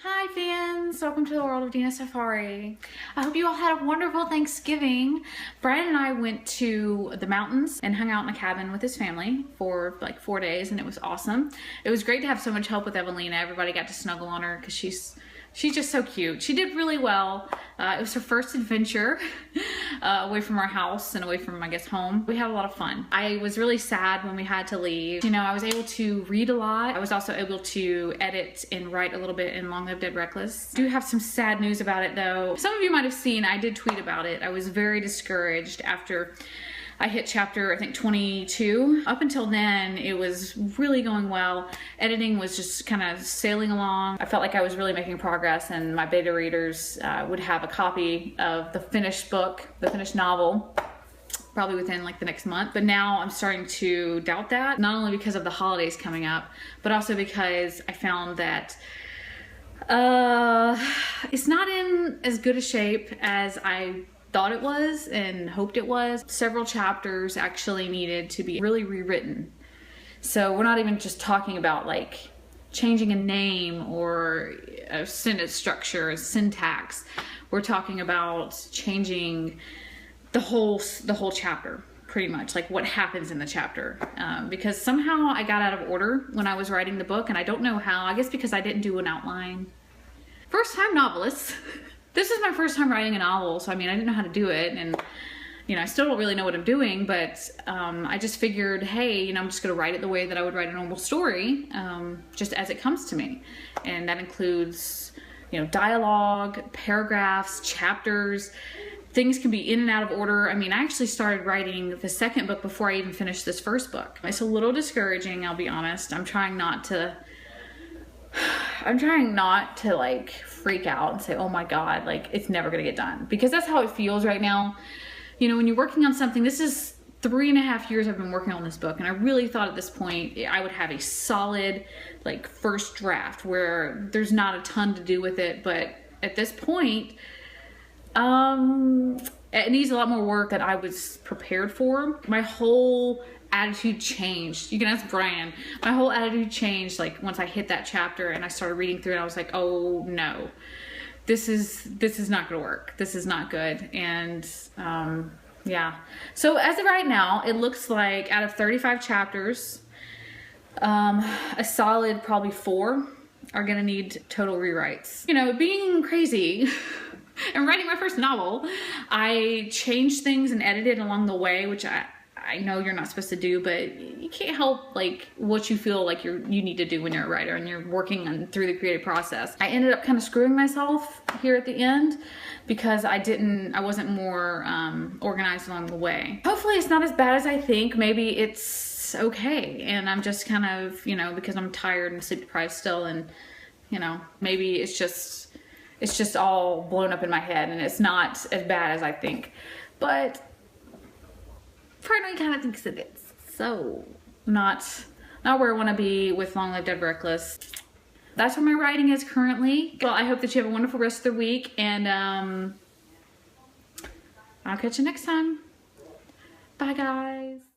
Hi fans, welcome to the world of Deena Safari. I hope you all had a wonderful Thanksgiving. Brian and I went to the mountains and hung out in a cabin with his family for like 4 days, and it was awesome. It was great to have so much help with Evelina. Everybody got to snuggle on her because she's just so cute. She did really well. It was her first adventure away from our house and away from, I guess, home. We had a lot of fun. I was really sad when we had to leave. You know, I was able to read a lot. I was also able to edit and write a little bit in Long Live Dead Reckless. I do have some sad news about it though. Some of you might have seen, I did tweet about it. I was very discouraged after I hit chapter, I think 22. Up until then, it was really going well. Editing was just kind of sailing along. I felt like I was really making progress, and my beta readers would have a copy of the finished book, the finished novel, probably within like the next month. But now I'm starting to doubt that, not only because of the holidays coming up, but also because I found that it's not in as good a shape as I thought it was and hoped it was. Several chapters actually needed to be really rewritten. So we're not even just talking about like changing a name or a sentence structure, a syntax. We're talking about changing the whole chapter, pretty much, like what happens in the chapter. Because somehow I got out of order when I was writing the book, and I don't know how. I guess because I didn't do an outline. First time novelist. This is my first time writing a novel, so I mean, I didn't know how to do it, and you know, I still don't really know what I'm doing, but I just figured, hey, you know, I'm just gonna write it the way that I would write a normal story, just as it comes to me. And that includes, you know, dialogue, paragraphs, chapters. Things can be in and out of order. I mean, I actually started writing the second book before I even finished this first book. It's a little discouraging, I'll be honest. I'm trying not to like freak out and say, oh my God, like it's never gonna get done, because that's how it feels right now. You know, when you're working on something, this is 3.5 years I've been working on this book, and I really thought at this point I would have a solid like first draft where there's not a ton to do with it. But at this point, it needs a lot more work than I was prepared for. My whole attitude changed. You can ask Brian. My whole attitude changed like once I hit that chapter and I started reading through it. I was like, oh no, this is not gonna work. This is not good. And yeah. So as of right now, it looks like out of 35 chapters, a solid probably 4 are gonna need total rewrites. You know, being crazy and writing my first novel, I changed things and edited along the way, which I know you're not supposed to do, but you can't help like what you feel like you need to do when you're a writer and you're working through the creative process. I ended up kind of screwing myself here at the end because I wasn't more organized along the way. Hopefully it's not as bad as I think. Maybe it's okay, and I'm just kind of, you know, because I'm tired and sleep deprived still, and you know, maybe it's just all blown up in my head and it's not as bad as I think. But part of me kind of thinks it is. So not where I want to be with Long Live Dead Reckless. That's where my writing is currently. Well, I hope that you have a wonderful rest of the week, and I'll catch you next time. Bye guys.